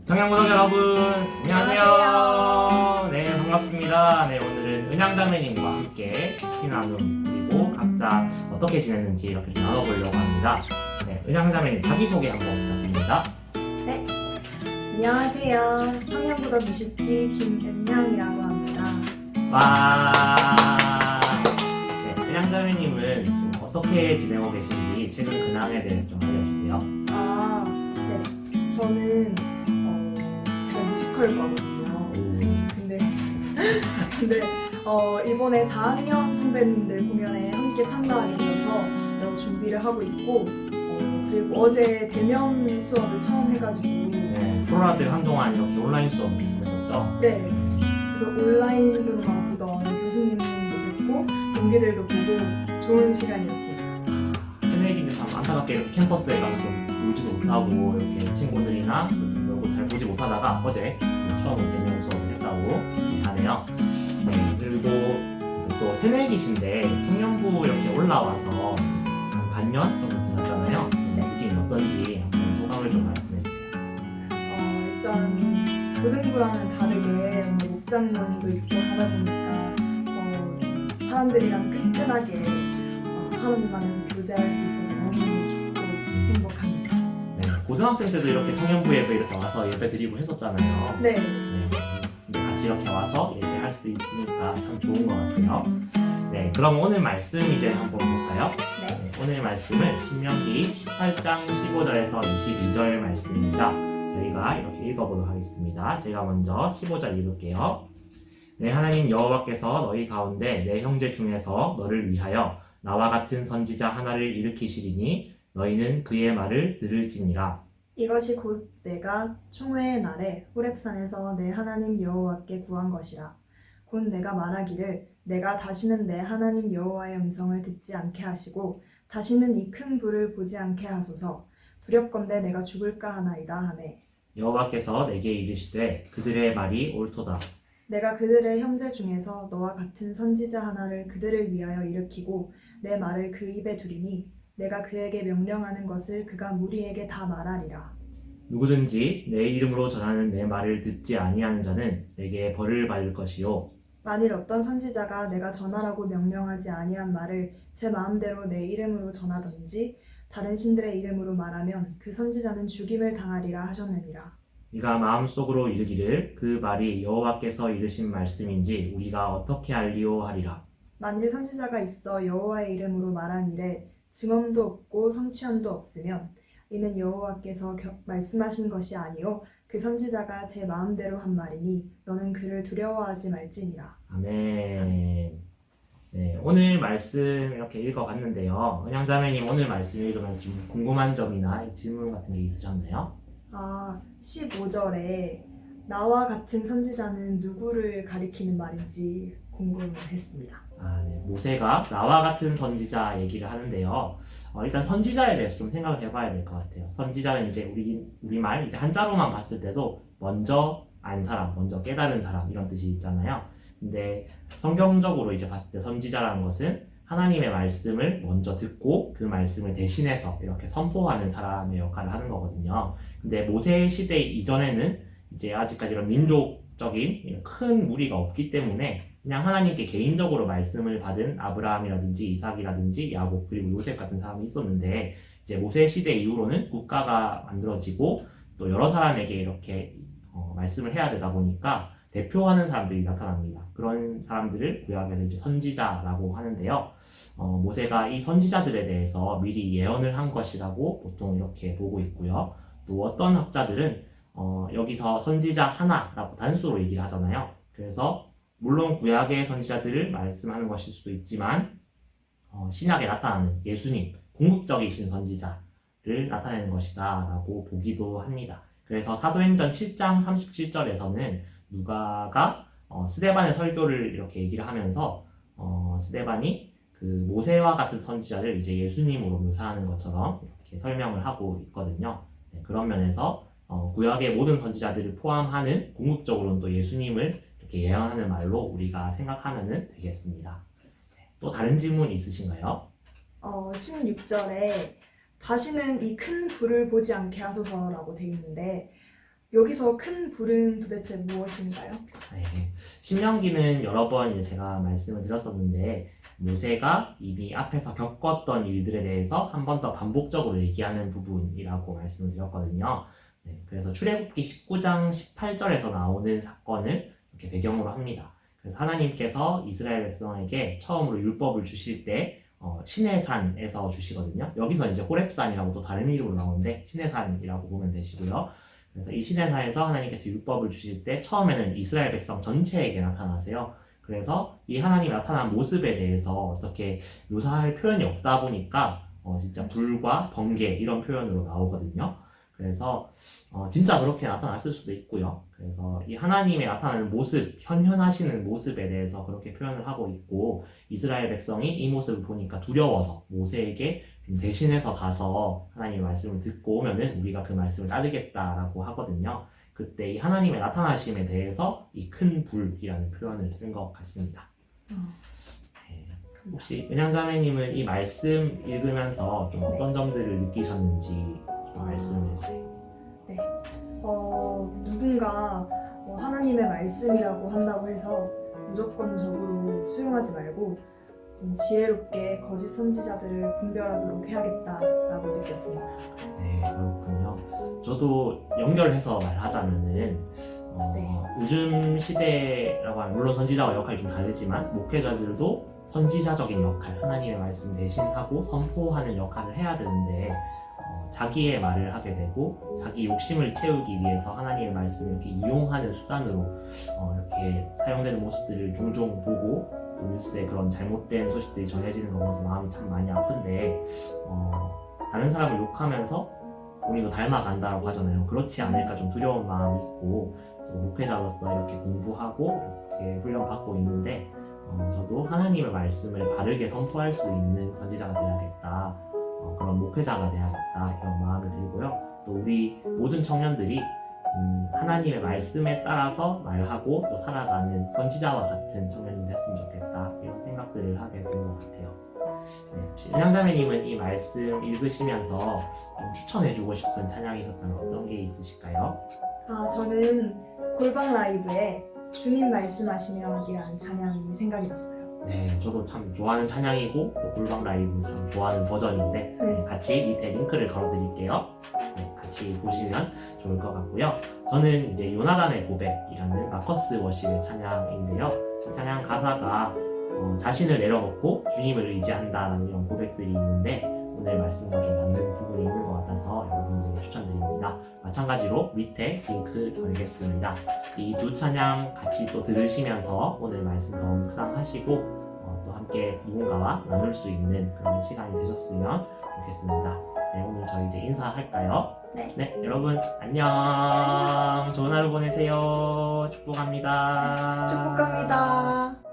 청양고등 여러분, 안녕하세요. 네, 반갑습니다. 네, 오늘은 은양자매님과 함께 퀴즈 나눔 그리고 각자 어떻게 지냈는지 이렇게 좀 나눠보려고 합니다. 네, 은양자매님 자기소개 한번 부탁드립니다. 네, 안녕하세요. 청년부덕 20기 김은향이라고 합니다. 와. 네, 은양자매님은 좀 어떻게 지내고 계신지 최근 근황에 대해서 좀 알려주세요. 네, 저는 제가 뮤지컬과거든요. 근데 이번에 4학년 선배님들 공연에 함께 참가하게 되어서 여러 준비를 하고 있고 그리고 어제 대면 수업을 처음 해가지고 네, 코로나 때 한동안 이렇게 온라인 수업 계속했었죠. 네, 그래서 온라인으로만 보던 교수님도 뵙고 동기들도 보고 좋은 시간이었어요. 새내기는 참 안타깝게 이렇게 캠퍼스에 가면 좀 놀지도 못하고 이렇게 친구들이나 놀고 잘 보지 못하다가 어제 처음으로 대면 수업을 했다고 하네요. 네, 그리고 이제 또 새내기신데 청년부 이렇게 올라와서 한 반년 정도 지났잖아요. 느낌이 어떤지 한번 소감을 좀 말씀해주세요. 일단 고등부랑은 다르게 목장면도 있고 하다 보니까 사람들이랑 끈끈하게 하나님 안에서 교제할 수 있어서 너무 좋고 행복합니다. 네, 고등학생 때도 이렇게 청년부에도 이렇게 와서 예배 드리고 했었잖아요. 네. 근데 같이 이렇게 와서 얘기할 수 있으니까 참 좋은 것 같아요. 네, 그럼 오늘 말씀 이제 한번 볼까요? 네. 오늘 말씀은 신명기 18장 15절에서 22절 말씀입니다. 저희가 이렇게 읽어보도록 하겠습니다. 제가 먼저 15절 읽을게요. 내 하나님 여호와께서 너희 가운데 내 형제 중에서 너를 위하여 나와 같은 선지자 하나를 일으키시리니 너희는 그의 말을 들을지니라. 이것이 곧 내가 총회의 날에 호렙산에서 내 하나님 여호와께 구한 것이라. 곧 내가 말하기를 내가 다시는 내 하나님 여호와의 음성을 듣지 않게 하시고 다시는 이 큰 불을 보지 않게 하소서. 두렵건대 내가 죽을까 하나이다 하매 여호와께서 내게 이르시되 그들의 말이 옳도다. 내가 그들의 형제 중에서 너와 같은 선지자 하나를 그들을 위하여 일으키고 내 말을 그 입에 두리니 내가 그에게 명령하는 것을 그가 무리에게 다 말하리라. 누구든지 내 이름으로 전하는 내 말을 듣지 아니하는 자는 내게 벌을 받을 것이요. 만일 어떤 선지자가 내가 전하라고 명령하지 아니한 말을 제 마음대로 내 이름으로 전하든지 다른 신들의 이름으로 말하면 그 선지자는 죽임을 당하리라 하셨느니라. 네가 마음속으로 이르기를 그 말이 여호와께서 이르신 말씀인지 우리가 어떻게 알리오 하리라. 만일 선지자가 있어 여호와의 이름으로 말한 일에 증언도 없고 성취함도 없으면 이는 여호와께서 말씀하신 것이 아니요 그 선지자가 제 마음대로 한 말이니 너는 그를 두려워하지 말지니라. 아멘. 네, 오늘 말씀 이렇게 읽어봤는데요. 은양자매님 오늘 말씀 읽으면서 좀 궁금한 점이나 질문 같은 게 있으셨나요? 15절에 나와 같은 선지자는 누구를 가리키는 말인지 궁금했습니다. 네. 모세가 나와 같은 선지자 얘기를 하는데요. 일단 선지자에 대해서 좀 생각을 해봐야 될 것 같아요. 선지자는 이제 우리말 이제 한자로만 봤을 때도 먼저 안 사람, 먼저 깨달은 사람 이런 뜻이 있잖아요. 근데 성경적으로 이제 봤을 때 선지자라는 것은 하나님의 말씀을 먼저 듣고 그 말씀을 대신해서 이렇게 선포하는 사람의 역할을 하는 거거든요. 근데 모세 시대 이전에는 이제 아직까지 이런 민족적인 큰 무리가 없기 때문에 그냥 하나님께 개인적으로 말씀을 받은 아브라함이라든지 이삭이라든지 야곱 그리고 요셉 같은 사람이 있었는데 이제 모세 시대 이후로는 국가가 만들어지고 또 여러 사람에게 이렇게 말씀을 해야 되다 보니까 대표하는 사람들이 나타납니다. 그런 사람들을 구약에서 이제 선지자라고 하는데요. 모세가 이 선지자들에 대해서 미리 예언을 한 것이라고 보통 이렇게 보고 있고요. 또 어떤 학자들은 여기서 선지자 하나라고 단수로 얘기를 하잖아요. 그래서 물론 구약의 선지자들을 말씀하는 것일 수도 있지만 신약에 나타나는 예수님, 궁극적이신 선지자를 나타내는 것이다 라고 보기도 합니다. 그래서 사도행전 7장 37절에서는 누가가 스데반의 설교를 이렇게 얘기를 하면서 스데반이 그 모세와 같은 선지자를 이제 예수님으로 묘사하는 것처럼 이렇게 설명을 하고 있거든요. 네, 그런 면에서 구약의 모든 선지자들을 포함하는 궁극적으로는 또 예수님을 이렇게 예언하는 말로 우리가 생각하면 되겠습니다. 네, 또 다른 질문 있으신가요? 16절에 다시는 이 큰 불을 보지 않게 하소서라고 되어 있는데 여기서 큰 불은 도대체 무엇인가요? 네. 신명기는 여러 번 이제 제가 말씀을 드렸었는데 모세가 이미 앞에서 겪었던 일들에 대해서 한 번 더 반복적으로 얘기하는 부분이라고 말씀을 드렸거든요. 네, 그래서 출애굽기 19장 18절에서 나오는 사건을 이렇게 배경으로 합니다. 그래서 하나님께서 이스라엘 백성에게 처음으로 율법을 주실 때 시내산에서 주시거든요. 여기서 이제 호렙산이라고 또 다른 이름으로 나오는데 시내산이라고 보면 되시고요. 그래서 이 시내산에서 하나님께서 율법을 주실 때 처음에는 이스라엘 백성 전체에게 나타나세요. 그래서 이 하나님이 나타난 모습에 대해서 어떻게 묘사할 표현이 없다 보니까 진짜 불과 번개 이런 표현으로 나오거든요. 그래서 진짜 그렇게 나타났을 수도 있고요. 그래서 이 하나님의 나타나는 모습, 현현하시는 모습에 대해서 그렇게 표현을 하고 있고 이스라엘 백성이 이 모습을 보니까 두려워서 모세에게 좀 대신해서 가서 하나님의 말씀을 듣고 오면은 우리가 그 말씀을 따르겠다라고 하거든요. 그때 이 하나님의 나타나심에 대해서 이 큰 불이라는 표현을 쓴 것 같습니다. 네. 혹시 은양자매님은 이 말씀 읽으면서 좀 어떤 점들을 느끼셨는지 좀 말씀을 누군가 하나님의 말씀이라고 한다고 해서 무조건적으로 수용하지 말고 좀 지혜롭게 거짓 선지자들을 분별하도록 해야겠다라고 느꼈습니다. 네, 그렇군요. 저도 연결해서 말하자면은 요즘 시대라고 하면 물론 선지자와 역할이 좀 다르지만 목회자들도 선지자적인 역할, 하나님의 말씀 대신하고 선포하는 역할을 해야 되는데 자기의 말을 하게 되고 자기 욕심을 채우기 위해서 하나님의 말씀을 이렇게 이용하는 수단으로 이렇게 사용되는 모습들을 종종 보고 또 뉴스에 그런 잘못된 소식들이 전해지는 거 보면서 마음이 참 많이 아픈데 다른 사람을 욕하면서 본인도 닮아간다고 하잖아요. 그렇지 않을까 좀 두려운 마음이 있고 또 목회자로서 이렇게 공부하고 이렇게 훈련받고 있는데 저도 하나님의 말씀을 바르게 선포할 수 있는 선지자가 되어야겠다. 그런 목회자가 돼야겠다 이런 마음이 들고요. 또 우리 모든 청년들이 하나님의 말씀에 따라서 말하고 또 살아가는 선지자와 같은 청년이 됐으면 좋겠다 이런 생각들을 하게 된 것 같아요. 네, 혹시 은양자매님은 이 말씀 읽으시면서 좀 추천해주고 싶은 찬양이 있었다면 어떤 게 있으실까요? 저는 골방 라이브에 주님 말씀하시면이라는 찬양이 생각이 났어요. 네, 저도 참 좋아하는 찬양이고 또 골방 라이브 참 좋아하는 버전인데 네. 같이 밑에 링크를 걸어드릴게요. 네, 같이 보시면 좋을 것 같고요. 저는 이제 요나단의 고백이라는 마커스 워십의 찬양인데요. 이 찬양 가사가 자신을 내려놓고 주님을 의지한다라는 이런 고백들이 있는데 오늘 말씀과 좀 맞는 부분이 있는 것 같아서 여러분들에게 추천드립니다. 마찬가지로 밑에 링크 걸겠습니다. 이 두 찬양 같이 또 들으시면서 오늘 말씀 더 묵상하시고 또 함께 누군가와 나눌 수 있는 그런 시간이 되셨으면 좋겠습니다. 네, 오늘 저희 이제 인사할까요? 네. 여러분 안녕. 좋은 하루 보내세요. 축복합니다. 축복합니다.